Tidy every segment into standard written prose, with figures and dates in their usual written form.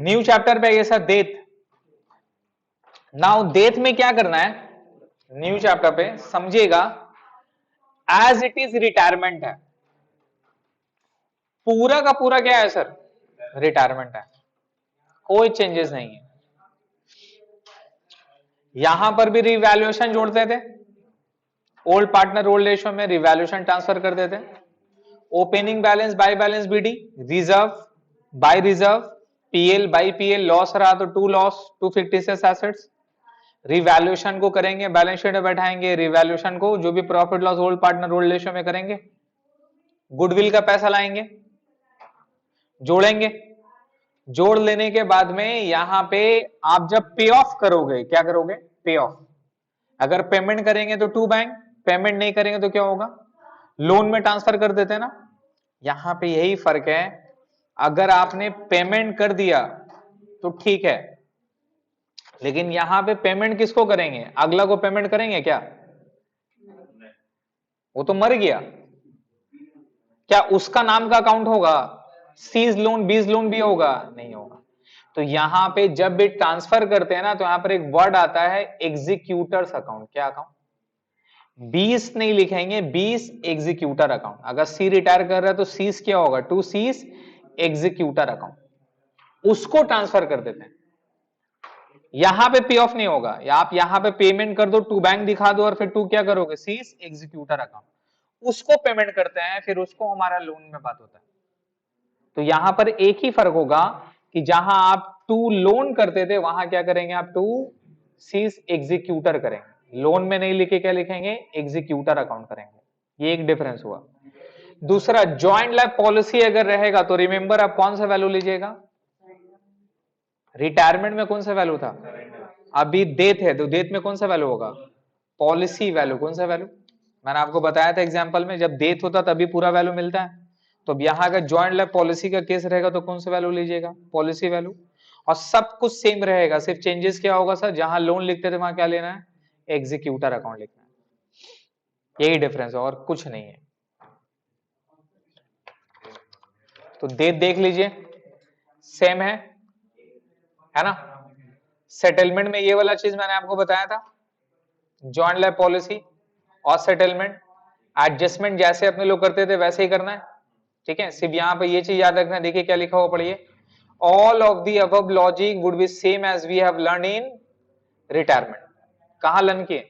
New chapter पे ये sir death. Now death में क्या करना है, न्यू चैप्टर पे समझिएगा, एज इट इज रिटायरमेंट है, पूरा का पूरा क्या है सर, रिटायरमेंट है, कोई चेंजेस नहीं है। यहां पर भी रिवैल्यूएशन जोड़ते थे, ओल्ड पार्टनर ओल्ड रेशियो में रिवैल्यूएशन ट्रांसफर कर देते, opening balance by balance BD, reserve by reserve, PL by PL, loss रहा तो to loss to fictitious assets, revaluation को करेंगे बैलेंस शीट में बैठाएंगे, रिवैल्यूएशन को जो भी profit loss old partner old ratio में करेंगे, गुडविल का पैसा लाएंगे, जोड़ेंगे, जोड़ लेने के बाद में यहां पे आप जब पे ऑफ करोगे, क्या करोगे, पे ऑफ, अगर पेमेंट करेंगे तो टू बैंक, पेमेंट नहीं करेंगे तो क्या होगा, लोन में ट्रांसफर कर देते हैं ना। यहां पे यही फर्क है, अगर आपने पेमेंट कर दिया तो ठीक है, लेकिन यहां पे पेमेंट किसको करेंगे, अगला को पेमेंट करेंगे क्या, वो तो मर गया, क्या उसका नाम का अकाउंट होगा, सीज लोन बीज लोन भी होगा, नहीं होगा। तो यहां पे जब भी ट्रांसफर करते हैं ना, तो यहां पर एक वर्ड आता है एग्जीक्यूटर्स अकाउंट, क्या अकाउंट, 20 नहीं लिखेंगे, 20 एग्जीक्यूटर अकाउंट, अगर सी रिटायर कर रहा है तो सीस क्या होगा, टू सीस एग्जीक्यूटर अकाउंट, उसको ट्रांसफर कर देते हैं। यहां पे पे ऑफ नहीं होगा, या आप यहां पे पेमेंट कर दो, टू बैंक दिखा दो और फिर टू क्या करोगे, सीस एग्जीक्यूटर अकाउंट, उसको पेमेंट करते हैं, फिर उसको हमारा लोन में बात होता है। तो यहां पर एक ही फर्क होगा कि जहां आप टू लोन करते थे वहां क्या करेंगे, आप टू सीज एग्जीक्यूटर करेंगे, लोन में नहीं लिखे क्या लिखेंगे, एग्जीक्यूटर अकाउंट करेंगे, ये एक डिफरेंस हुआ। दूसरा, ज्वाइंट लाइफ पॉलिसी अगर रहेगा तो रिमेंबर आप कौन सा वैल्यू लीजिएगा, रिटायरमेंट में कौन सा वैल्यू था, अभी डेथ है तो डेथ में कौन सा वैल्यू होगा, पॉलिसी वैल्यू, कौन सा वैल्यू, मैंने आपको बताया था एग्जांपल में, जब डेथ होता तभी पूरा वैल्यू मिलता है। तो अब यहां अगर ज्वाइंट लाइफ पॉलिसी का केस रहेगा तो कौन सा वैल्यू लीजिएगा, पॉलिसी वैल्यू, और सब कुछ सेम रहेगा, सिर्फ चेंजेस क्या होगा सर, जहां लोन लिखते थे वहां क्या लेना है, एग्जीक्यूटर अकाउंट लिखना है, यही डिफरेंस है और कुछ नहीं है। तो डेट देख लीजिए, सेम है ना। सेटलमेंट में ये वाला चीज मैंने आपको बताया था, जॉइंट लाइफ पॉलिसी और सेटलमेंट, एडजस्टमेंट जैसे अपने लोग करते थे वैसे ही करना है, ठीक है। सिर्फ यहां पे ये चीज याद रखना, देखिए क्या लिखा हुआ पढ़िए, all of the above logic would be same as we have learn in retirement, कहां लर्न किए,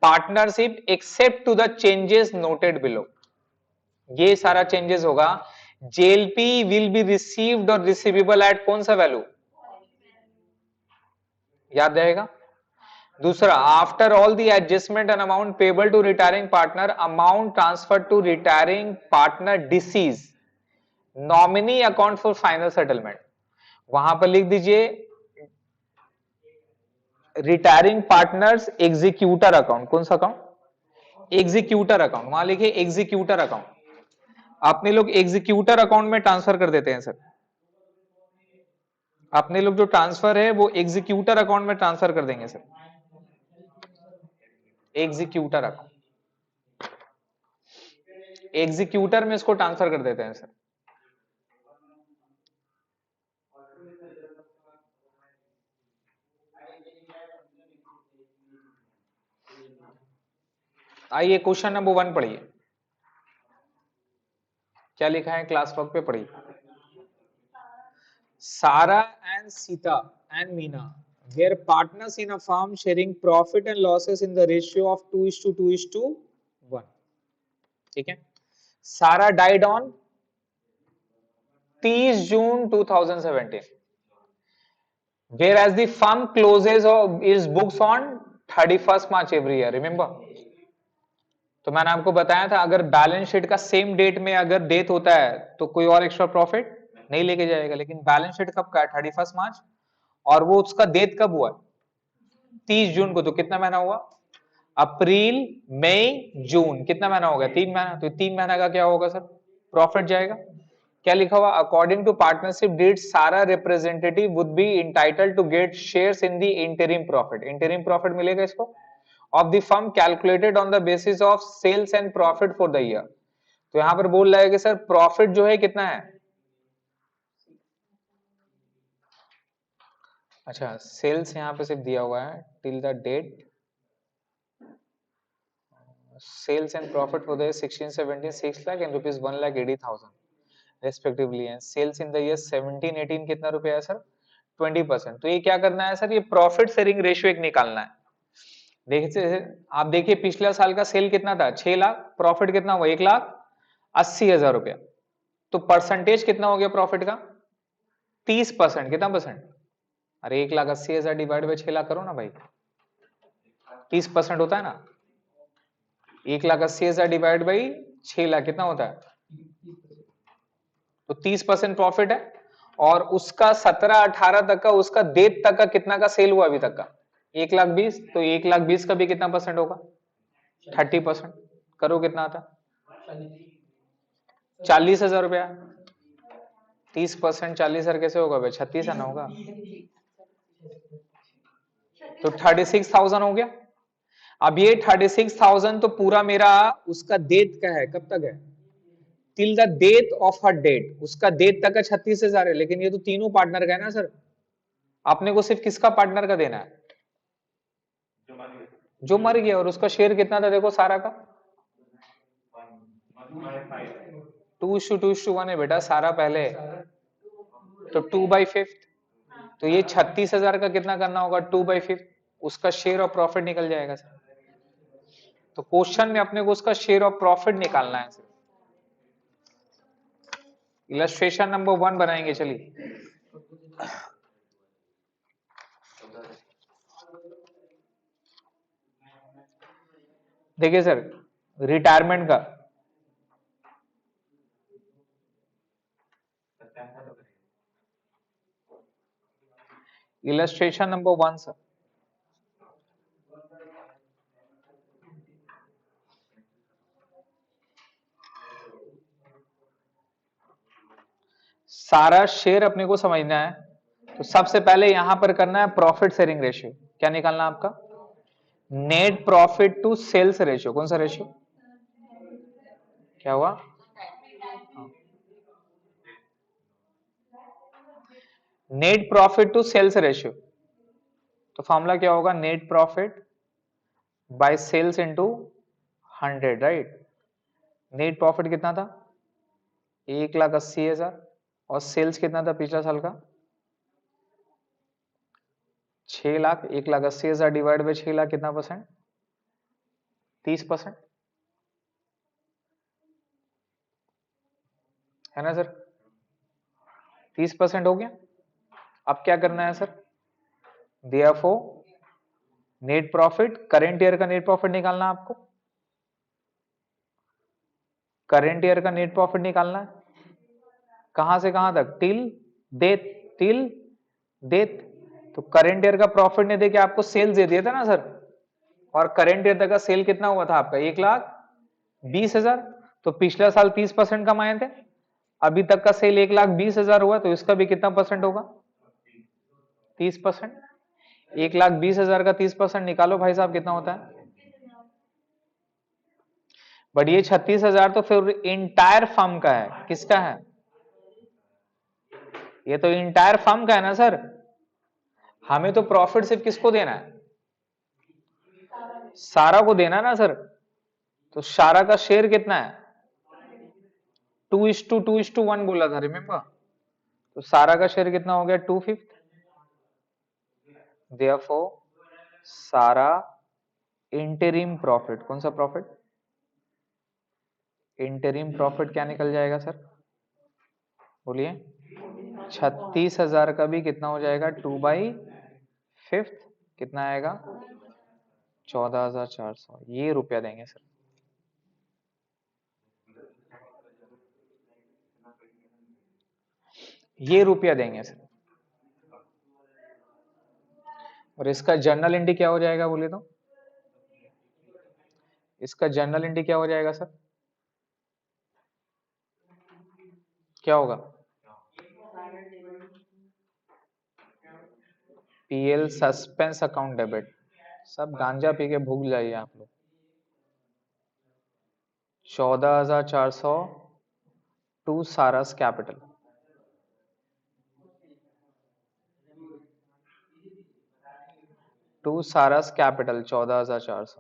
partnership accept to the changes noted below, ये सारा चेंजेस होगा, जेएलपी विल बी रिसीव्ड और रिसीवेबल एट कौन सा वैल्यू, याद रहेगा। दूसरा, after all the adjustment and amount payable to retiring partner, amount transfer to retiring partner deceased, nominee account for final settlement, वहां पर लिख दीजिए रिटायरिंग पार्टनर्स एग्जीक्यूटर अकाउंट, कौन सा अकाउंट, एग्जीक्यूटर अकाउंट, वहां लिखिए एग्जीक्यूटर अकाउंट, अपने लोग एग्जीक्यूटर अकाउंट में ट्रांसफर कर देते हैं सर, अपने लोग जो ट्रांसफर है वो एग्जीक्यूटर अकाउंट में ट्रांसफर कर देंगे सर, एग्जीक्यूटर अकाउंट, एग्जीक्यूटर में इसको ट्रांसफर कर देते हैं सर। आइए क्वेश्चन नंबर 1 पढ़िए, क्या लिखा है क्लास वर्क पे पढ़िए। सारा and Sita and Meena were partners in a firm sharing profit and losses in the ratio of 2:2:1, ठीक है। सारा died on 30 June 2017, whereas the firm closes its books on 31st March every year, remember। तो मैंने आपको बताया था अगर बैलेंस शीट का सेम डेट में अगर डेथ होता है तो कोई और एक्स्ट्रा प्रॉफिट नहीं लेके जाएगा, लेकिन बैलेंस शीट कब का है, 31 मार्च, और वो उसका डेथ कब हुआ, 30 जून को, तो कितना महीना हुआ, अप्रैल मई जून, कितना महीना हो गया, 3 महीना, तो 3 महीना का क्या होगा सर, प्रॉफिट जाएगा। क्या लिखा हुआ, अकॉर्डिंग टू पार्टनरशिप डीड सारा representative would be entitled to get shares in the interim profit, interim profit मिलेगा इसको, of the firm calculated on the basis of sales and profit for the year. तो यहां पर बोल रहा है कि सर प्रॉफिट जो है कितना है, अच्छा, सेल्स यहाँ पे सिर्फ दिया हुआ है till the date, sales and profit for the year 16-17 6 lakh and rupees 1,80,000 respectively and sales in the year 17-18 कितना रुपया है सर 20%। तो ये क्या करना है सर, ये प्रॉफिट शेयरिंग रेशियो एक निकालना है। देखिए आप देखिए पिछला साल का सेल कितना था 6 लाख, प्रॉफिट कितना हुआ 1,80,000 रुपया, तो परसेंटेज कितना हो गया प्रॉफिट का 30%। कितना परसेंट, अरे 1,80,000 डिवाइड बाई 6 लाख करो ना भाई, 30% होता है ना। 1,80,000 डिवाइड बाई 6 लाख कितना होता है, तो 30% प्रॉफिट है। और उसका 17-18 तक का, उसका डेट तक का कितना का सेल हुआ अभी तक का 1,20,000, तो 1,20,000 का भी कितना परसेंट होगा 30%। करो कितना आता 40,000 रुपया। 30% 40,000 कैसे होगा भाई, 36 आना होगा, तो 36,000 हो गया। अब ये 36,000 तो पूरा मेरा उसका डेट का है, कब तक है till the date of her date, उसका डेट तक का 36,000 है। लेकिन ये तो तीनों पार्टनर का है ना सर, आपने को सिर्फ किसका पार्टनर का देना है जो मर गया, और उसका शेयर कितना था देखो सारा का 2:2:1 है बेटा, सारा पहले तो 2/5, तो ये 36,000 का कितना करना होगा 2/5, उसका शेयर ऑफ प्रॉफिट निकल जाएगा सर। तो क्वेश्चन में अपने को उसका शेयर ऑफ प्रॉफिट निकालना है सर। इलस्ट्रेशन नंबर 1 बनाएंगे, चलिए देखिए सर, रिटायरमेंट का इलस्ट्रेशन नंबर 1 सर, सारा शेयर अपने को समझना है। तो सबसे पहले यहां पर करना है प्रॉफिट शेयरिंग रेशियो, क्या निकालना है आपका net profit to sales ratio. कौन सा रेशियो, क्या हुआ net profit to sales ratio. तो फॉर्मूला क्या होगा net profit by sales into 100, right. Net profit कितना था 1,80,000 और सेल्स कितना था पिछला साल का 6 लाख। 1,80,000 डिवाइड बाई 6 लाख कितना परसेंट 30% है ना सर, 30% हो गया। अब क्या करना है sir, therefore net profit, current year का नेट प्रॉफिट निकालना है आपको, करेंट ईयर का नेट प्रॉफिट निकालना है कहां से कहां तक टिल डेट। तो करेंट ईयर का प्रॉफिट ने देके आपको सेल्स दे दिया था ना सर, और करेंट ईयर तक का सेल कितना हुआ था आपका 1,20,000, तो पिछला साल 30% कमाए थे, अभी तक का सेल 1,20,000 हुआ, तो इसका भी कितना परसेंट होगा 30%। 1,20,000 का 30% निकालो भाई साहब कितना होता है, बट ये 36,000 तो फिर इंटायर फर्म का है, किसका है ये तो इंटायर फर्म का है ना सर। हमें तो प्रॉफिट सिर्फ किसको देना है सारा को देना है ना सर। तो सारा का शेयर कितना है 2:2:1 बोला था रिमेंबर, तो सारा का शेयर कितना हो गया 2/5। देयरफॉर सारा इंटरिम प्रॉफिट, कौन सा प्रॉफिट इंटरिम प्रॉफिट क्या निकल जाएगा सर बोलिए 36,000 का भी कितना हो जाएगा 2/5, कितना आएगा 14,400, ये रुपया देंगे सर। ये रुपया देंगे सर। और इसका जर्नल एंट्री क्या हो जाएगा बोले तो, इसका जर्नल एंट्री क्या हो जाएगा सर, क्या होगा पीएल सस्पेंस अकाउंट डेबिट। सब गांजा पी के भूल जाइए आप लोग। 14,400 टू सारस कैपिटल, टू सारस कैपिटल 14,400,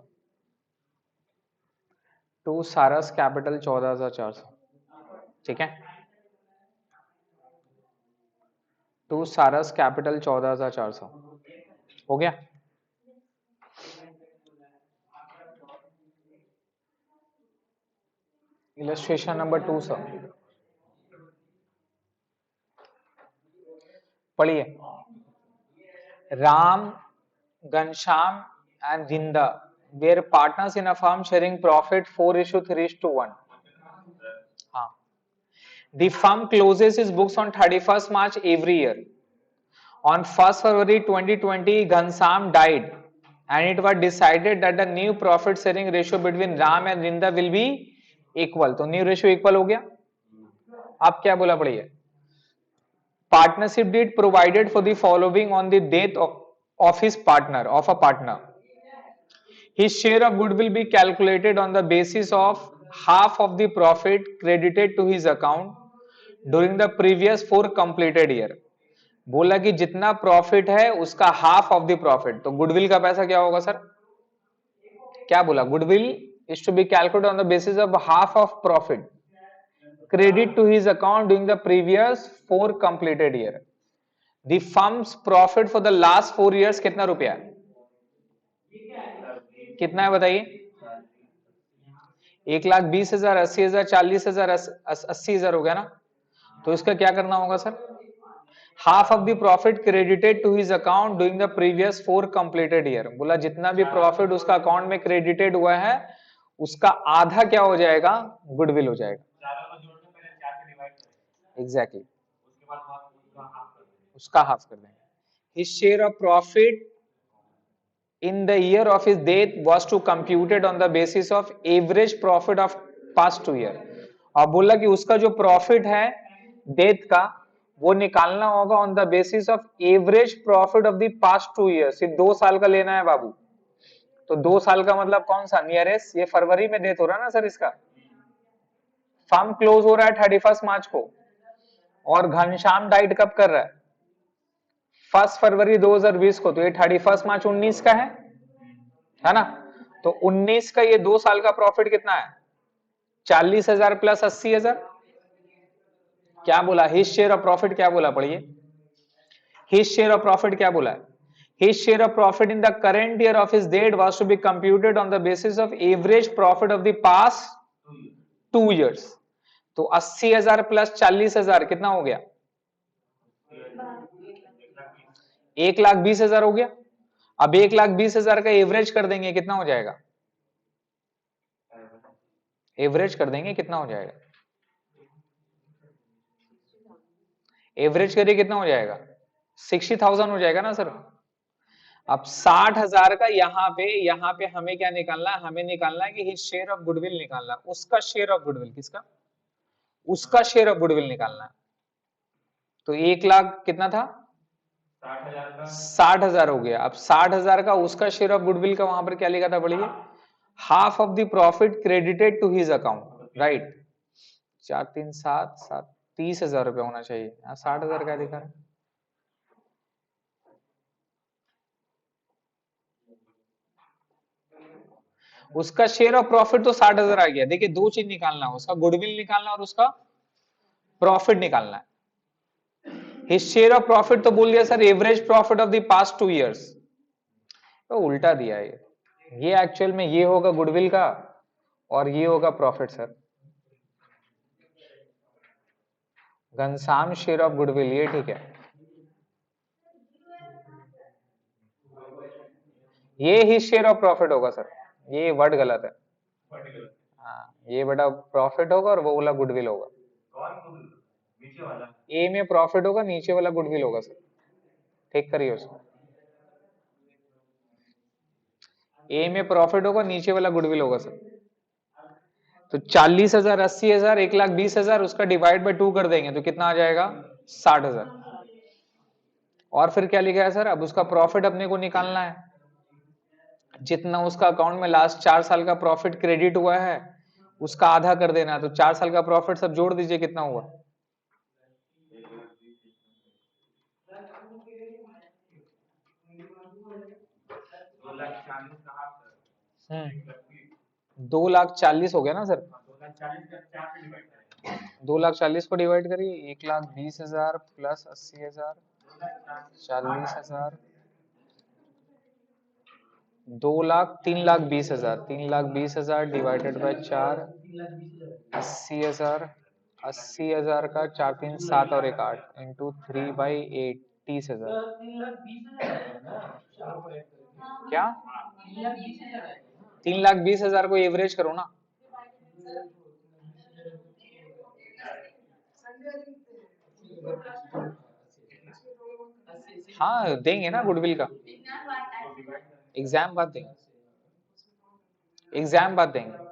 टू सारस कैपिटल 14,400, ठीक है। टू सारस कैपिटल 14,400 हो गया। इलस्ट्रेशन नंबर 2 सर पढ़िए। Ram, Ghanshyam and Rinda were partners in a firm sharing profit 4:3:1. हाँ. The firm closes its books on 31st March every year. On 1st February 2020, Ghanshyam died and it was decided that the new profit sharing ratio between Ram and Rinda will be equal. तो new ratio equal हो गया। अब क्या बोला पढ़िए। Partnership deed provided for the following on the death of his partner, of a partner. His share of goodwill be calculated on the basis of half of the profit credited to his account during the previous 4 completed year. बोला कि जितना profit है उसका half of the profit. तो goodwill का पैसा क्या होगा सर? क्या बोला? Goodwill is to be calculated on the basis of half of profit credit to his account during the previous 4 completed year. The firm's profit for the last 4 years कितना रुपया है? कितना है बताइए? 1,20,000, 80,000, 40,000, 80,000 हो गया ना। तो इसका क्या करना होगा sir? Half of the profit credited to his account during the previous 4 completed year. बोला जितना भी प्रॉफिट उसका अकाउंट में क्रेडिटेड हुआ है उसका आधा क्या हो जाएगा? गुडविल हो जाएगा। एग्जैक्टली उसका हाफ कर देंगे। His share of profit in the year of his death was to computed on the basis of average profit of past 2 year। अब बोला कि उसका जो प्रॉफिट है डेथ का वो निकालना होगा on the basis of average profit of the past 2 years. ये 2 साल का लेना है बाबू। तो 2 साल का मतलब कौन सा? नियरेस्ट। ये फरवरी में डेथ हो रहा है ना सर इसका। फर्म क्लोज हो रहा है 31 मार्च को और घनश्याम डाइट कब कर रहा है? 1 फरवरी 2020 को। तो ये 31 मार्च 19 का है ना। तो 19 का ये 2 साल का प्रॉफिट कितना है? 40,000 प्लस 80,000। क्या बोला? हिज शेयर ऑफ प्रॉफिट क्या बोला पढ़िए। हिज शेयर ऑफ प्रॉफिट क्या बोला? His share of profit in the current year of his date was to be computed on the basis of average profit of the past 2 years. तो 80,000 plus 40,000 कितना हो गया? 1,20,000 हो गया। अब 1,20,000 का एवरेज कर देंगे कितना हो जाएगा? एवरेज कर देंगे कितना हो जाएगा? एवरेज करिए कितना हो जाएगा? 60,000 हो जाएगा ना सर। अब 60,000 का यहाँ पे हमें क्या निकालना है? हमें निकालना है कि हिज शेयर ऑफ गुडविल निकालना है। उसका शेयर ऑफ गुडविल किसका? उसका शेयर ऑफ गुडविल निकालना है। तो 1,00,000 कितना था? 60,000 हो गया। अब 60,000 का उसका शेयर ऑफ गुडविल का वहां पर क्या लिखा था पढ़िए? Half of the profit credited to his account, right. 4 3 7 7 30,000 रुपया होना चाहिए। यहाँ 60,000 क्या लिखा है? उसका शेयर ऑफ प्रॉफिट तो 60,000 आ गया। देखिए 2 चीज निकालना है, उसका गुडविल निकालना और उसका प्रॉफिट निकालना है। हिज शेयर ऑफ प्रॉफिट तो बोल दिया sir average profit of the past 2 years. तो उल्टा दिया है ये एक्चुअल में ये होगा गुडविल का और ये होगा profit sir. Ghanshyam share of goodwill ये ठीक है। ये ही शेयर ऑफ प्रॉफिट होगा सर। ये वर्ड गलत है। हाँ ये बड़ा प्रॉफिट होगा और वो वाला गुडविल होगा। ए में प्रॉफिट होगा, नीचे वाला गुडविल होगा सर। ठीक करिए उसको। ए में प्रॉफिट होगा, नीचे वाला गुडविल होगा सर। तो 40,000, 80,000, 1,20,000 उसका डिवाइड बाय 2 कर देंगे तो कितना आ जाएगा? 60,000। और फिर क्या लिखा है सर? अब उसका प्रॉफिट अपने को निकालना है। जितना उसका अकाउंट में लास्ट 4 साल का प्रॉफिट क्रेडिट हुआ है उसका आधा कर देना है। तो 4 साल का प्रॉफिट सब जोड़ दीजिए कितना हुआ? 2,40,000 हो गया ना सर? 2,40,000 को डिवाइड करिए, 1,20,000 प्लस 80,000, 40,000, 3,20,000, 3,20,000 डिवाइडेड बाय 4, 80,000, 80,000 का 4 3 7 और 1 8 इंटू 3/8, 30,000। क्या 3,20,000 को एवरेज करो ना। हाँ देंगे ना गुडविल का, एग्जाम बाद देंगे, एग्जाम बाद देंगे।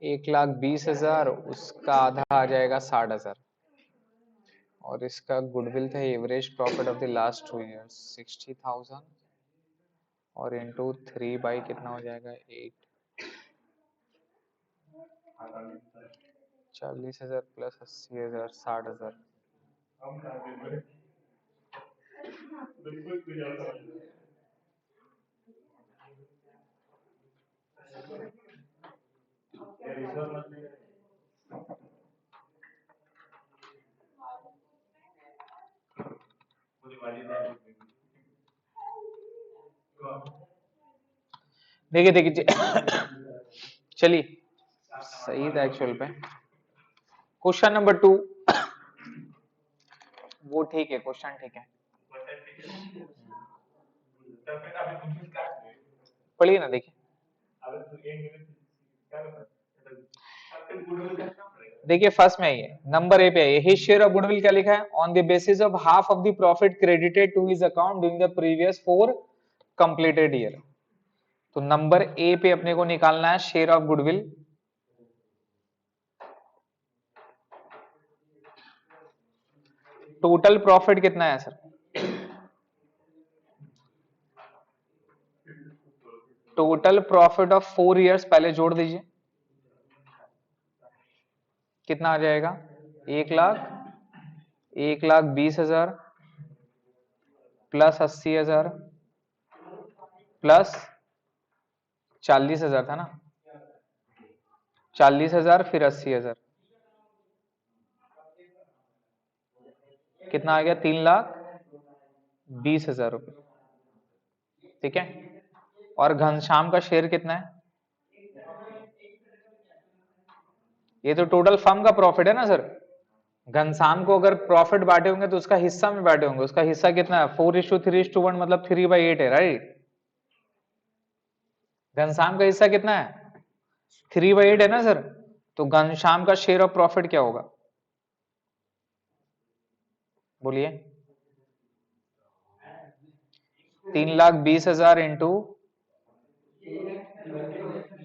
1,20,000, उसका आधा आ जाएगा 60,000, और इसका गुडविल था average profit of the last 2 years 60,000, और इंटू 3 बाई कितना हो जाएगा 8, 40,000 प्लस 80,000, 60,000। देखिए देखिए चलिए सही था एक्चुअल पे। क्वेश्चन नंबर 2 वो ठीक है, क्वेश्चन ठीक है, पढ़िए ना देखिए। देखिए फर्स्ट में ये नंबर ए पे है, हिज शेयर ऑफ गुडविल क्या लिखा है, on the basis of half of the profit credited to his account during the previous 4 completed year. तो नंबर ए पे अपने को निकालना है share of goodwill. Total profit कितना है sir? Total profit of 4 years पहले जोड़ दीजिए, कितना आ जाएगा 1,20,000 प्लस 80,000 प्लस 40,000 था ना, 40,000 फिर 80,000, कितना आ गया 3,20,000 रुपए। ठीक है, और घनश्याम का शेयर कितना है? ये तो टोटल फर्म का प्रॉफिट है ना सर। घनश्याम को अगर प्रॉफिट बांटे होंगे तो उसका हिस्सा में बांटे होंगे, उसका हिस्सा कितना है 4:3:1 मतलब 3/8 है, राइट। घनश्याम का हिस्सा कितना है 3/8 है ना सर। तो घनश्याम का शेयर ऑफ प्रॉफिट क्या होगा बोलिए? 3,20,000 इंटू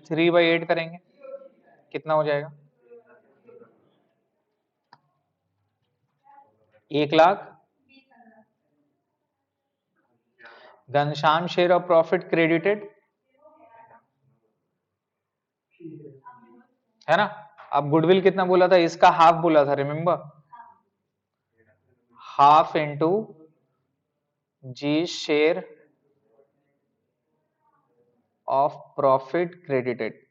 3/8 करेंगे, कितना हो जाएगा 1,00,000। Ghanshyam share of profit credited है ना। अब गुडविल कितना बोला था, इसका हाफ बोला था, remember, half into G share of profit credited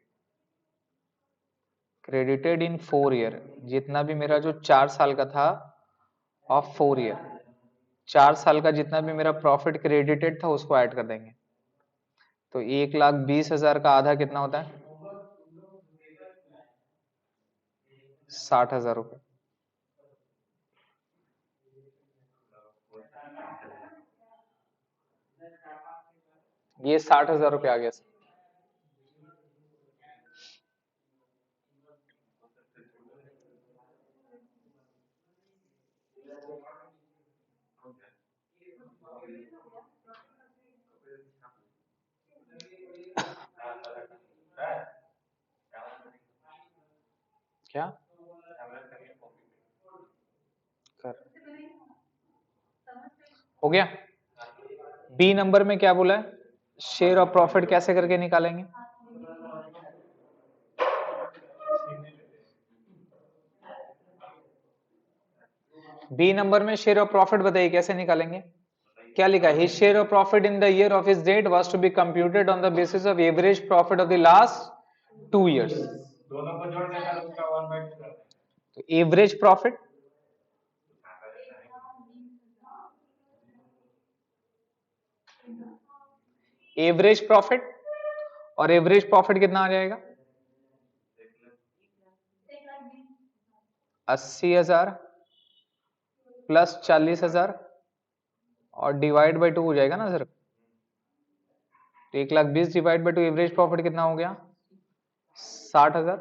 in 4 year, जितना भी मेरा जो 4 साल का था ऑफ 4 ईयर, 4 साल का जितना भी मेरा प्रॉफिट क्रेडिटेड था उसको ऐड कर देंगे। तो 1,20,000 का आधा कितना होता है 60,000 रुपए। ये 60,000 रुपए आ गया सर। क्या हो गया। बी नंबर में क्या बोला है, शेयर ऑफ प्रॉफिट कैसे करके निकालेंगे? बी नंबर में शेयर ऑफ प्रॉफिट बताइए कैसे निकालेंगे? क्या लिखा है? His share of profit in the year of his date was to be computed on the basis of average profit of the last 2 years. दोनों को जोड़ देना तो उसका 1/2 तो एवरेज प्रॉफिट और एवरेज प्रॉफिट कितना आ जाएगा? 80,000 प्लस 40,000 और डिवाइड बाई 2 हो जाएगा ना सर। तो 1,20,000 डिवाइड बाई 2 एवरेज प्रॉफिट कितना हो गया? 60,000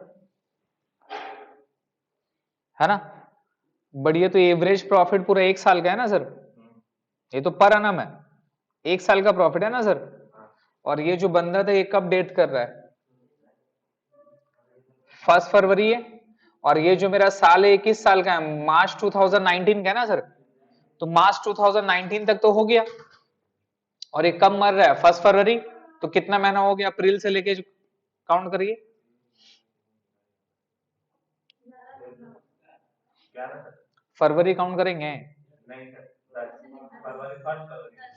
है ना। बढ़िया। तो एवरेज प्रॉफिट पूरा 1 साल का है ना सर, ये तो पर एनम है, 1 साल का प्रॉफिट है ना सर। और ये जो बंदा था ये कब डेट कर रहा है? 1 फरवरी है। और ये जो मेरा साल है 21 साल का है, मार्च 2019 का है ना सर। तो मार्च 2019 तक तो हो गया। और ये कब मर रहा है? 1 फरवरी। तो कितना महीना हो गया अप्रैल से लेके काउंट करिए? फरवरी काउंट करेंगे?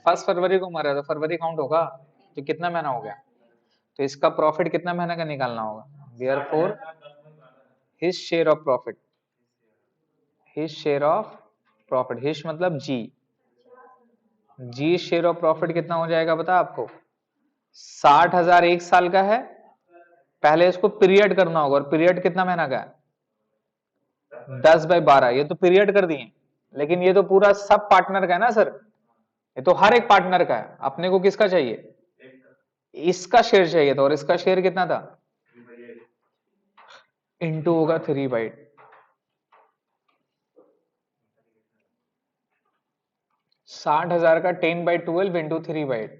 1 फरवरी को मरा है तो फरवरी काउंट होगा। तो कितना महीना हो गया? तो इसका प्रॉफिट कितना महीना का निकालना होगा? Therefore his share of profit, his share of profit, his मतलब जी शेयर ऑफ प्रॉफिट कितना हो जाएगा बता आपको? 60,000 1 साल का है। पहले इसको पीरियड करना होगा, और पीरियड कितना महीना का है? 10/12। ये तो पीरियड कर दिए, लेकिन ये तो पूरा सब पार्टनर का है ना सर, ये तो हर एक पार्टनर का है। अपने को किसका चाहिए? इसका शेयर चाहिए था। और इसका शेयर कितना था? इंटू होगा 3/8। 60,000 का 10/12 इंटू 3/8।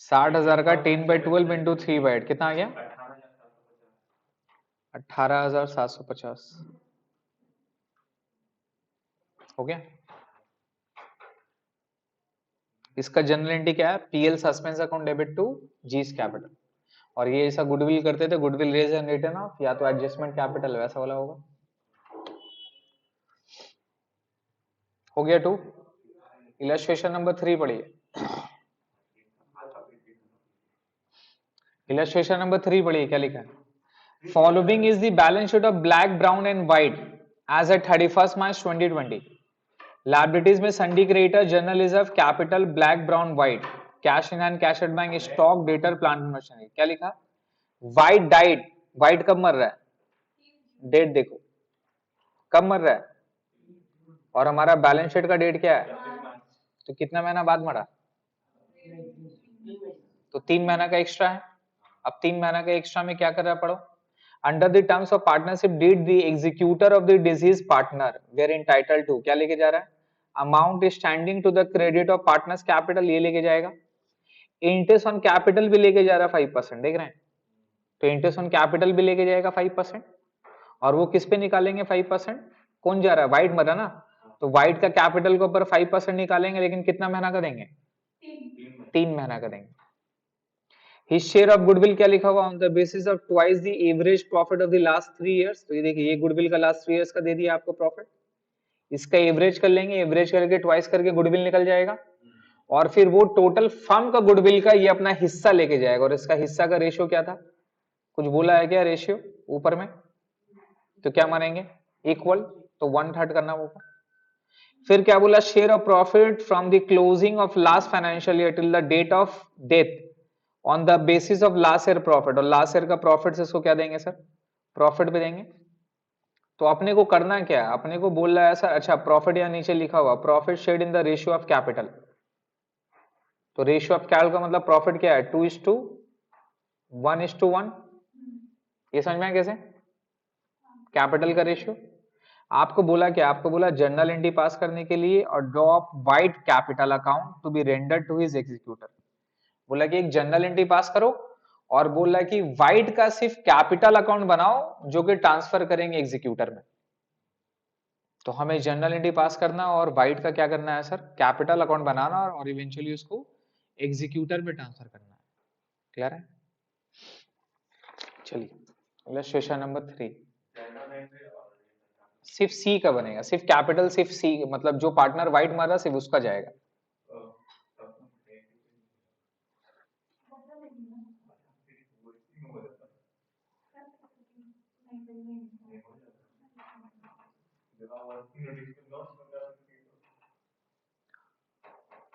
60,000 का 10/12 इंटू 3/8 कितना आ गया? 18,750 हो गया। इसका जनरल एंट्री क्या है? PL suspense account debit to G's capital. और ये ऐसा गुडविल करते थे, goodwill raise and return off, या तो एडजस्टमेंट कैपिटल वैसा वाला होगा। हो गया 2। इलस्ट्रेशन नंबर 3 पढ़िए। इलस्ट्रेशन नंबर 3 पढ़िए, क्या लिखा है? Following is the balance sheet of Black, Brown and White as at 31 March 2020। Liabilities में sundry creditor, general reserve, capital, Black, Brown, White, cash in hand, cash at bank, stock, debtor, plant and machinery. क्या लिखा? White died. White कब मर रहा है? Date देखो कब मर रहा है। और हमारा बैलेंस शीट का डेट क्या है? तो कितना महीना बाद मरा? तो 3 महीना का एक्स्ट्रा है। अब 3 महीना का एक्स्ट्रा में क्या कर रहा है पढ़ो। Under the terms of partnership deed the executor of the deceased partner were entitled to, क्या लेके जा रहा है? Amount standing to the credit of partner's capital, ये लेके जाएगा। इंटरेस्ट ऑन कैपिटल भी लेके जा रहा है 5%, देख रहे हैं? तो इंटरेस्ट ऑन कैपिटल भी लेके जाएगा 5%। और वो किस पे निकालेंगे 5%? कौन जा रहा है? व्हाइट मरा ना। तो व्हाइट का कैपिटल के ऊपर 5% निकालेंगे, लेकिन कितना महीना का देंगे? 3 महीना का देंगे। His share of goodwill क्या लिखा हुआ? On the basis of twice the average profit of the last 3 years। तो ये देखिए, ये गुडविल का लास्ट 3 इयर्स का दे दिया आपको प्रॉफिट। इसका एवरेज कर लेंगे, एवरेज करके ट्वाइस करके गुडविल निकल जाएगा। और फिर वो टोटल फर्म का गुडविल का ये अपना हिस्सा लेके जाएगा। और इसका हिस्सा का रेशियो क्या था? कुछ बोला है क्या रेशियो ऊपर में? तो क्या मानेंगे? इक्वल। तो 1/3 करना होगा। फिर क्या बोला? Share of profit from the closing of last financial year till the date of death on the basis of last year profit. और लास्ट ईयर का प्रॉफिट से इसको क्या देंगे सर? प्रॉफिट पे देंगे। तो अपने को करना क्या है? अपने को बोल रहा है सर, अच्छा प्रॉफिट या नीचे लिखा हुआ profit shared in the ratio of capital. तो रेशियो ऑफ कैपिटल का मतलब प्रॉफिट क्या है? 2:1:1। ये समझ में आया कैसे? कैपिटल का रेशियो। आपको बोला क्या? आपको बोला जर्नल एंट्री पास करने के लिए और draw up White capital account to be rendered to his executor. बोला कि एक जर्नल एंट्री पास करो और बोला कि व्हाइट का सिर्फ कैपिटल अकाउंट बनाओ जो कि ट्रांसफर करेंगे एग्जीक्यूटर में। तो हमें जर्नल एंट्री पास करना और वाइट का क्या करना है सर, कैपिटल अकाउंट बनाना और इवेंचुअली उसको एग्जीक्यूटर में ट्रांसफर करना है। क्लियर है? चलिए इलस्ट्रेशन नंबर 3। सिर्फ सी का बनेगा, सिर्फ कैपिटल, सिर्फ सी, मतलब जो पार्टनर वाइट मारा सिर्फ उसका जाएगा।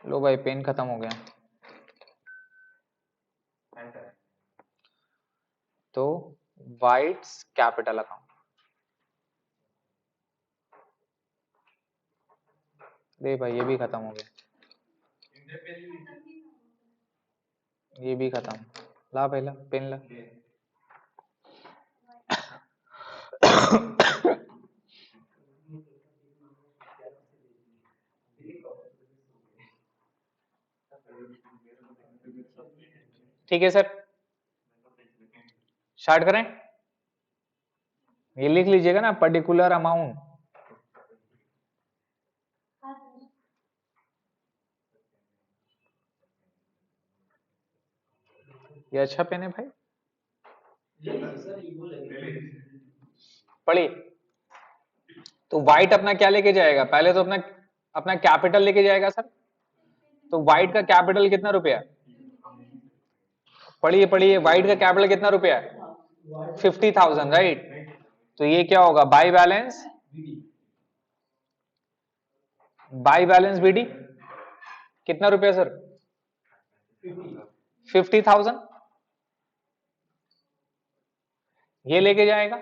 लो भाई पेन खत्म हो गया। तो वाइट्स कैपिटल अकाउंट, दे भाई ये भी खत्म हो गया, ये भी खत्म। ला पहला पेन ला। ठीक है सर, स्टार्ट करें। ये लिख लीजिएगा ना, पर्टिकुलर अमाउंट। ये अच्छा पेन है भाई, पढ़िए। तो व्हाइट अपना क्या लेके जाएगा, पहले तो अपना अपना कैपिटल लेके जाएगा सर। तो व्हाइट का कैपिटल कितना रुपया है? पढ़िए पढ़िए, व्हाइट का कैपिटल कितना रुपया है? 50,000, राइट। तो ये क्या होगा, by balance, by balance BD कितना रुपया सर? 50,000 ये लेके जाएगा।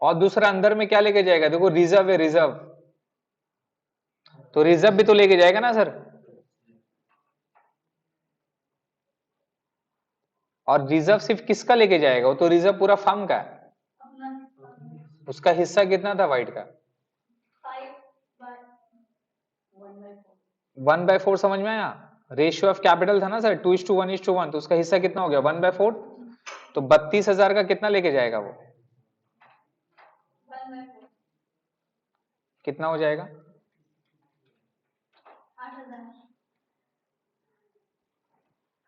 और दूसरा अंदर में क्या लेके जाएगा, देखो रिजर्व है, रिजर्व, तो रिजर्व भी तो लेके जाएगा ना सर। और रिजर्व सिर्फ किसका लेके जाएगा, वो तो रिजर्व पूरा फर्म का है। उसका हिस्सा कितना था व्हाइट का? 1/4 समझ में आया? रेशियो ऑफ कैपिटल था ना सर, 2:1:1, तो उसका हिस्सा कितना हो गया, 1/4। तो 32,000 का कितना लेके जाएगा वो, कितना हो जाएगा?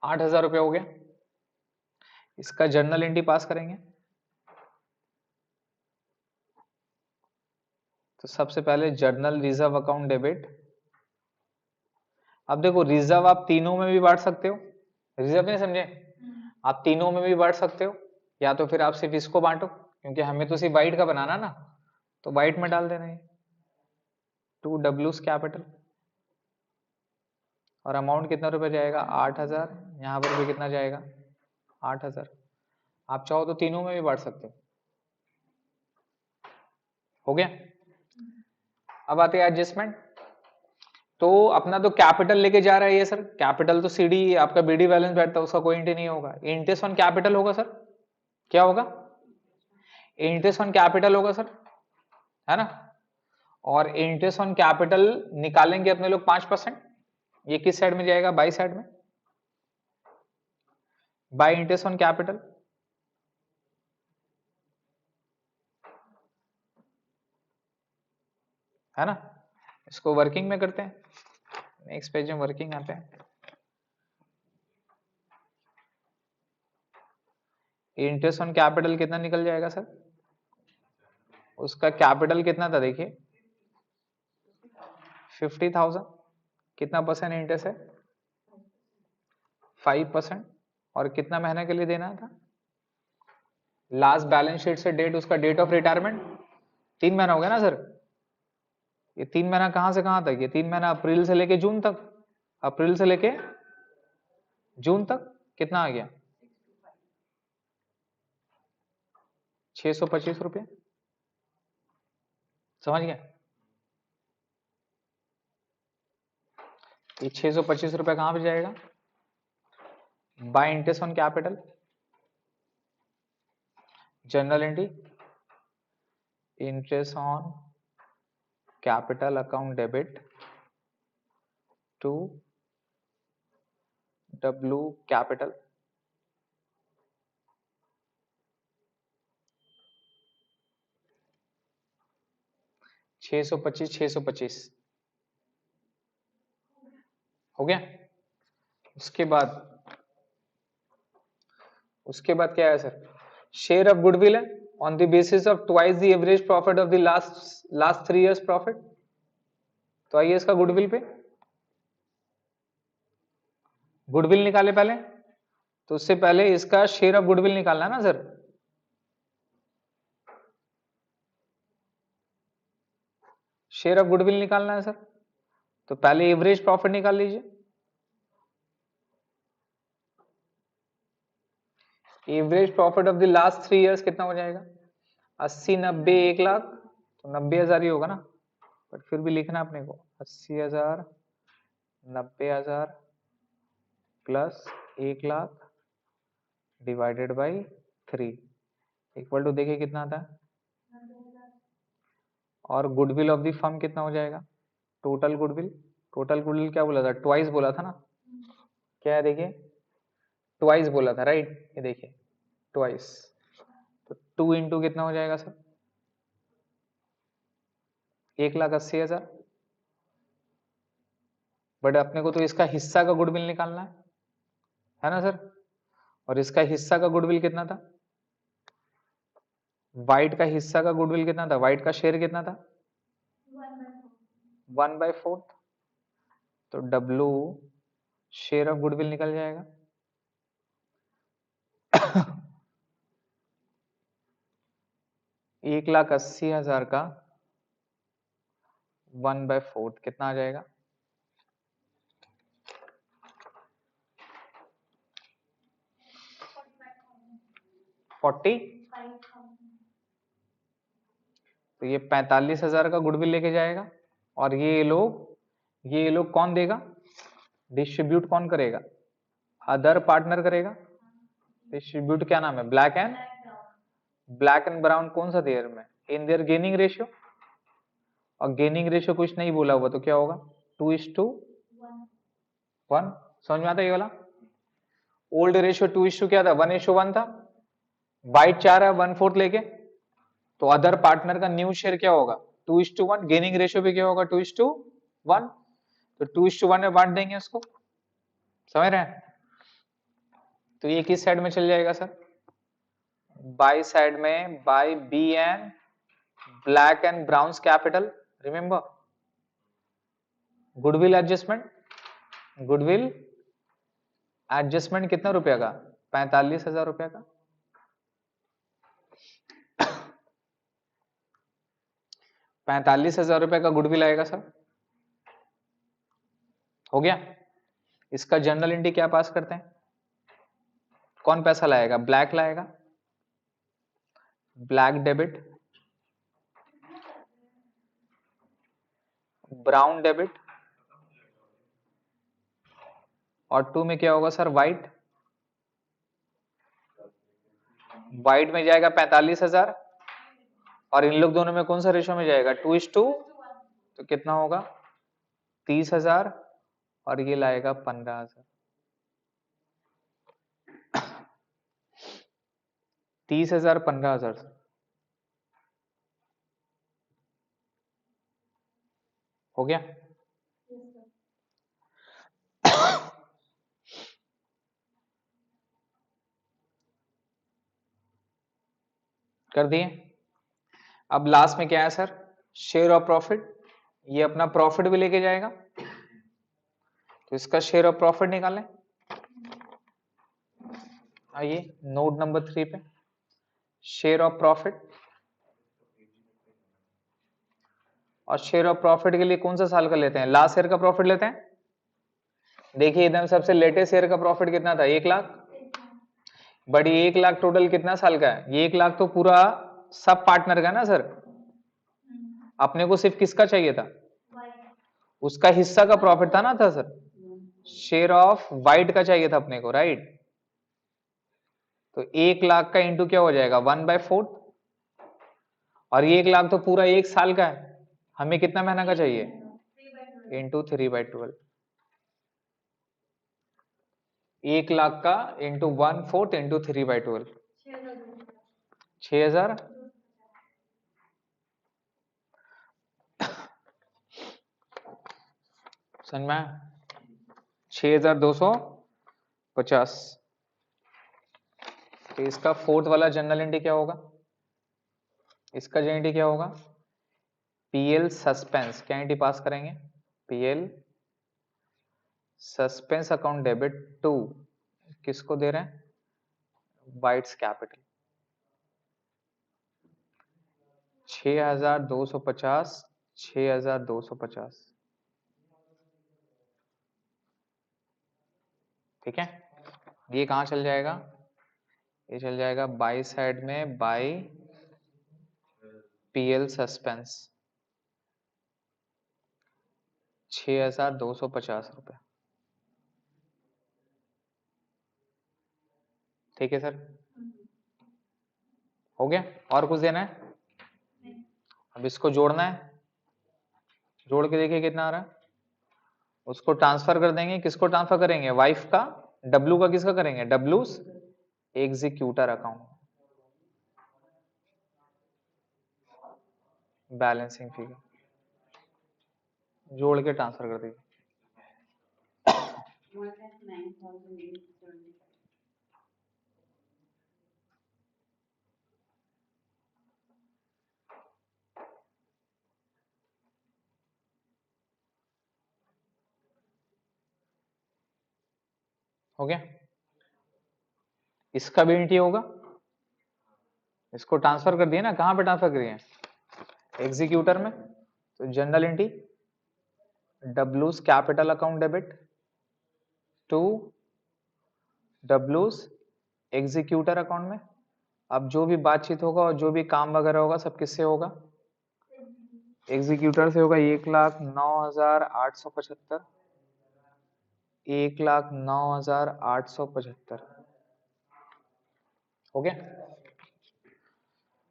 8,000 रुपया हो गया। इसका जर्नल एंट्री पास करेंगे। तो सबसे पहले जर्नल रिजर्व अकाउंट डेबिट। अब देखो रिजर्व आप तीनों में भी बांट सकते हो, रिजर्व नहीं समझे, आप तीनों में भी बांट सकते हो, या तो फिर आप सिर्फ इसको बांटो, क्योंकि हमें तो सिर्फ वाइट का बनाना ना, तो वाइट में डाल देना है 2W कैपिटल। और अमाउंट कितना रुपए जाएगा, 8,000। यहां पर भी कितना जाएगा, 8,000। आप चाहो तो तीनों में भी बांट सकते हो गया। अब आते हैं एडजस्टमेंट। तो अपना तो कैपिटल लेके जा रहा है ये सर, कैपिटल तो सीडी आपका बीडी बैलेंस बैठता है, उसका कोई एंट्री नहीं होगा। इंटरेस्ट ऑन कैपिटल होगा सर, क्या होगा, इंटरेस्ट ऑन कैपिटल होगा सर, है ना। और इंटरेस्ट ऑन कैपिटल निकालेंगे अपने लोग 5%। ये किस साइड में जाएगा, बाई साइड में, बाय इंटरेस्ट ऑन कैपिटल, है ना। इसको वर्किंग में करते हैं, नेक्स्ट पेज में वर्किंग आते हैं। इंटरेस्ट ऑन कैपिटल कितना निकल जाएगा सर, उसका कैपिटल कितना था देखिए 50,000, कितना परसेंट इंटरेस्ट है, 5%। और कितना महीने के लिए देना था, लास्ट बैलेंस शीट से डेट, उसका डेट ऑफ रिटायरमेंट 3 महीना हो गया ना सर। ये 3 महीना कहां से कहां तक, ये 3 महीना अप्रैल से लेके जून तक, अप्रैल से लेके जून तक कितना आ गया, 625 रुपये, समझ गया। ये 625 रुपये कहां पे जाएगा, by interest on capital, journal entry, interest on capital account debit to W capital, 625 625 हो गया। उसके बाद क्या है सर, शेयर ऑफ गुडविल है on the basis of twice the average profit of the last 3 years profit. तो आइए इसका गुडविल पे गुडविल निकाले पहले। तो उससे पहले इसका शेयर ऑफ गुडविल निकालना है ना सर। शेयर ऑफ गुडविल निकालना है सर, तो पहले एवरेज प्रॉफिट निकाल लीजिए। Average profit of the last 3 years कितना हो जाएगा, 80 90 1 लाख, तो 90,000 ही होगा ना, बट फिर भी लिखना अपने को 80,000 90,000 plus 1 lakh divided by 3 equal to, देखिए कितना आता है। और गुडविल ऑफ द फर्म कितना हो जाएगा, टोटल गुडविल क्या बोला था, ट्वाइस बोला था ना, क्या है देखिए ट्वाइस बोला था राइट, ये देखिए ट्वाइस, तो 2 इंटू कितना हो जाएगा सर, 1,80,000। बट अपने को तो इसका हिस्सा का गुडविल निकालना है ना सर, और इसका हिस्सा का गुडविल कितना था, वाइट का हिस्सा का गुडविल कितना था, वाइट का शेयर कितना था 1/4, तो W शेयर ऑफ गुडविल निकल जाएगा 1,80,000 का 1/4 कितना आ जाएगा, 40। तो ये 45,000 का गुडविल लेके जाएगा, और ये लोग कौन देगा, डिस्ट्रीब्यूट कौन करेगा, अदर पार्टनर करेगा। डिस्ट्रीब्यूट क्या नाम है, ब्लैक एंड ब्राउन कौन सा देयर में, इन देयर गेनिंग रेशियो, और गेनिंग रेशियो कुछ नहीं बोला हुआ तो क्या होगा 2:1। समझ में आता है ये वाला, ओल्ड रेशियो 2:, क्या था 1:1 था, बाइट 4 है 1/4 लेके, तो अदर पार्टनर का न्यू शेयर क्या होगा 2:1, गेनिंग रेशियो भी क्या होगा 2:1, तो 2:1 में बांट देंगे उसको, समझ रहे हैं। तो ये किस साइड में चल जाएगा सर, बाई साइड में, by B and Black and Brown capital, remember goodwill adjustment कितना रुपया का, 45,000 रुपया का। 45,000 रुपए का गुडविल आएगा सर, हो गया। इसका जर्नल एंट्री क्या पास करते हैं, कौन पैसा लाएगा, ब्लैक लाएगा, ब्लैक डेबिट, ब्राउन डेबिट, और 2 में क्या होगा सर, व्हाइट में जाएगा 45,000, और इन लोग दोनों में कौन सा रेशो में जाएगा 2:2, तो कितना होगा 30,000, और ये लाएगा 15,000। 30,000 15,000 हो गया। कर दिए। अब लास्ट में क्या है सर, शेयर ऑफ प्रॉफिट, ये अपना प्रॉफिट भी लेके जाएगा, तो इसका शेयर ऑफ प्रॉफिट निकालें। आइए नोट नंबर 3 पे, शेयर ऑफ प्रॉफिट, और शेयर ऑफ प्रॉफिट के लिए कौन सा साल का लेते हैं, लास्ट ईयर का प्रॉफिट लेते हैं। देखिए एकदम सबसे लेटेस्ट ईयर का प्रॉफिट कितना था 1 लाख, बट ये 1 लाख टोटल कितना साल का है, ये 1 लाख तो पूरा सब पार्टनर का ना सर, अपने को सिर्फ किसका चाहिए था, उसका हिस्सा का प्रॉफिट था ना था सर, शेयर ऑफ वाइट का चाहिए था अपने को राइट। तो 1 लाख का इंटू क्या हो जाएगा 1/4, और ये 1 लाख तो पूरा 1 साल का है, हमें कितना महीना का चाहिए इंटू 3/12, 1 लाख का इंटू 1/4 इंटू 3/12, 6,000। समझ में आया? 6250। तो इसका फोर्थ वाला जनरल एंट्री क्या होगा? इसका जनरल एंट्री क्या होगा? पीएल सस्पेंस, क्या एंट्री पास करेंगे? PL suspense account debit to, किसको दे रहे हैं? Whites capital. 6250, 6250, ठीक है। ये कहां चल जाएगा? ये चल जाएगा बाई साइड में, बाई पीएल सस्पेंस, 6250 रुपए, ठीक है सर। हो गया? और कुछ देना है? अब इसको जोड़ना है, जोड़ के देखिए कितना आ रहा है। उसको ट्रांसफर कर देंगे, किसको ट्रांसफर करेंगे? वाइफ का, डब्लू का किसका करेंगे? डब्लूज एग्जीक्यूटर अकाउंट, बैलेंसिंग फिगर जोड़ के ट्रांसफर कर दीजिए। हो गया? इसका भी एंट्री होगा, इसको ट्रांसफर कर दिए ना, कहां पे ट्रांसफर करिए? एग्जीक्यूटर में। तो general entry डब्लूज capital account debit to डब्लूज executor account में। अब जो भी बातचीत होगा और जो भी काम वगैरह होगा सब किससे होगा? एग्जीक्यूटर से होगा। 1,09,875, 1,09,875। हो गया?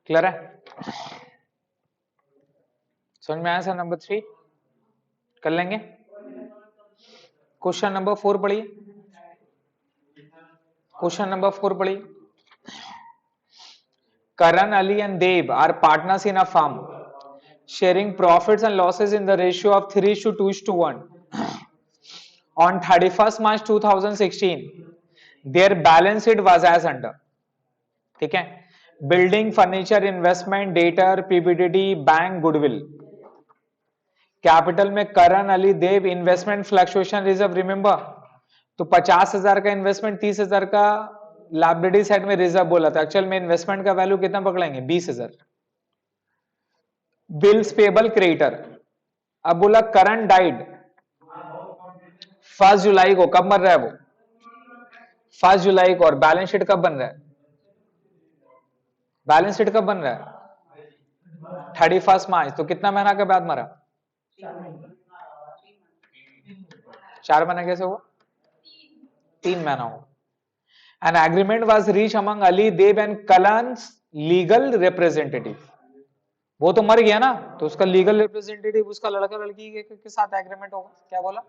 क्लियर है? समझ में आया सर? नंबर 3 कर लेंगे। क्वेश्चन नंबर 4 पढ़िए। क्वेश्चन नंबर 4 पढ़िए। Karan, Ali and Deb are partners in a firm, sharing profits and losses in the ratio of 3:2:1. On 31st March 2016, their balance sheet was as under. ठीक है? Building, furniture, investment, debtor, PBDD, bank, goodwill. Capital में Karan, Ali, Dev, investment, fluctuation reserve, remember. तो 50,000 का investment, 30,000 का liability side में reserve बोला था। Actual में इन्वेस्टमेंट का वैल्यू कितना पकड़ेंगे? 20,000। Bills payable creditor. अब बोला करंट डाइड 1 जुलाई को, कब मर रहा है वो? 1 जुलाई को। और बैलेंस शीट कब बन रहा है? बैलेंस शीट कब बन रहा है? 31 मार्च। तो कितना महीना के बाद मरा? 4 महीना कैसे हुआ? 3 महीना हुआ। An agreement was reached among Ali, Deb and Kalan's legal representative. वो तो मर गया ना, तो उसका लीगल रिप्रेजेंटेटिव, उसका लड़का लड़की के साथ एग्रीमेंट होगा। क्या बोला?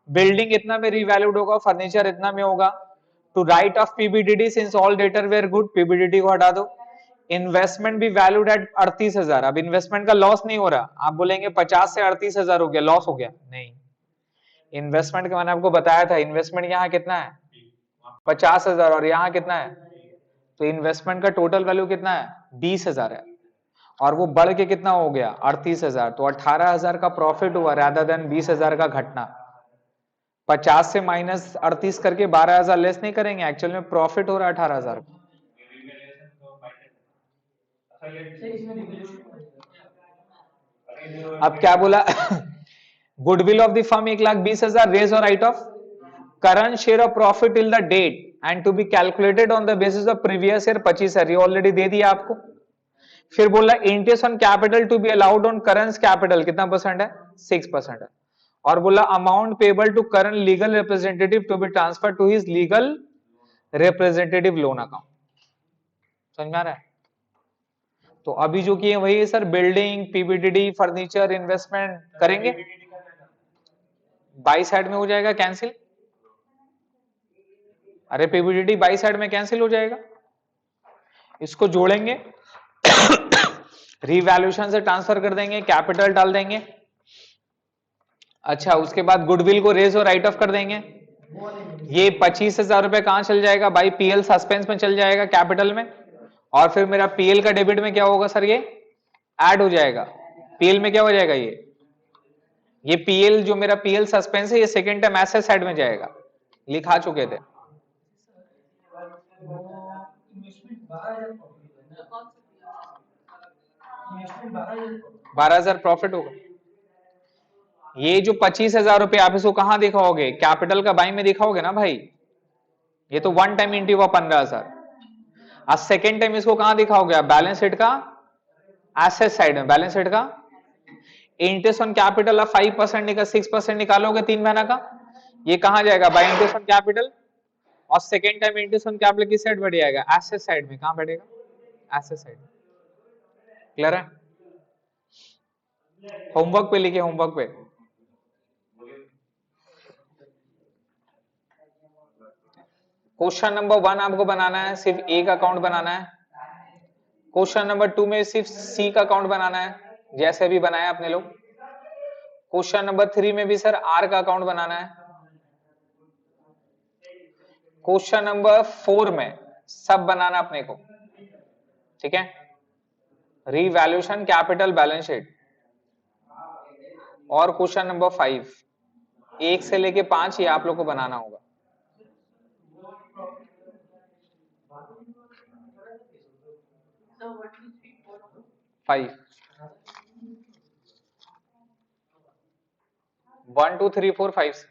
बिल्डिंग इतना में रिवैल्यूड होगा, फर्नीचर इतना में होगा। To write off PBDD since all debtor were good, PBDD को हटा दो। इन्वेस्टमेंट भी वैल्यूड एट 38,000। अब इन्वेस्टमेंट का लॉस नहीं हो रहा। आप बोलेंगे 50 से 38,000 हो गया, लॉस हो गया। नहीं, इन्वेस्टमेंट का मैंने आपको बताया था, इन्वेस्टमेंट यहाँ कितना है? 50,000 और यहाँ कितना है? तो इन्वेस्टमेंट का टोटल वैल्यू कितना है? 20,000 है। और वो बढ़ के कितना हो गया? 38,000। तो 18,000 का प्रॉफिट हुआ rather than 20,000 का घटना। 50 से माइनस 38 करके 12,000 लेस नहीं करेंगे, एक्चुअल में प्रॉफिट हो रहा है 18,000 का। अब क्या बोला? Goodwill of the firm 1,20,000, raise और write off current share of profit till the date and to be calculated on the basis of previous year 25,000। ये ऑलरेडी दे दिया आपको। फिर बोला interest on capital to be allowed on current capital कितना percent है? 6% है। और बोला amount payable to current legal representative to be transfer to his legal representative loan account. समझ में आ रहा है? तो अभी जो किए वही है सर, बिल्डिंग, पीबीडीडी, फर्नीचर, इन्वेस्टमेंट करेंगे। बाई साइड में हो जाएगा कैंसिल। अरे पीबीडीडी बाई साइड में कैंसिल हो जाएगा। इसको जोड़ेंगे, रिवैल्यूएशन से ट्रांसफर कर देंगे, कैपिटल डाल देंगे, अच्छा, उसके बाद गुडविल को रेज और राइट ऑफ कर देंगे। ये 25,000 रुपए कहां चल जाएगा भाई? पीएल सस्पेंस में चल जाएगा, कैपिटल में। और फिर मेरा पीएल का डेबिट में क्या होगा सर? ये ऐड हो जाएगा। पीएल में क्या हो जाएगा? ये पीएल जो मेरा पीएल सस्पेंस है, ये सेकेंड टाइम एसेट साइड में जाएगा, लिखा चुके थे। 12,000 प्रॉफिट होगा। ये जो 25,000 रुपए आप इसको कहां दिखाओगे? कैपिटल का बाई में दिखाओगे ना भाई। ये तो वन टाइम इंट्री हुआ 15,000। आज सेकेंड टाइम इसको कहां दिखाओगे आप? बैलेंस शीट का एसेट साइड में। बैलेंस शीट का इंटरेस्ट ऑन कैपिटल आप 5% का 6% निकालोगे 3 महीना का, ये कहां जाएगा? By interest on capital. और second time interest on capital किस साइड बढ़ जाएगा? एसेट साइड में। कहां बढ़ेगा? Asset side. क्लियर है? होमवर्क पे लिखिए, होमवर्क पे। क्वेश्चन नंबर 1 आपको बनाना है, सिर्फ ए का अकाउंट बनाना है। क्वेश्चन नंबर 2 में सिर्फ सी का अकाउंट बनाना है, जैसे भी बनाया अपने लोग। क्वेश्चन नंबर 3 में भी सर आर का अकाउंट बनाना है। क्वेश्चन नंबर 4 में सब बनाना अपने को, ठीक है? Revaluation, capital, balance sheet. और क्वेश्चन नंबर 5 1 से लेके 5 ये आप लोग को बनाना होगा। फाइव 1 2 3 4 5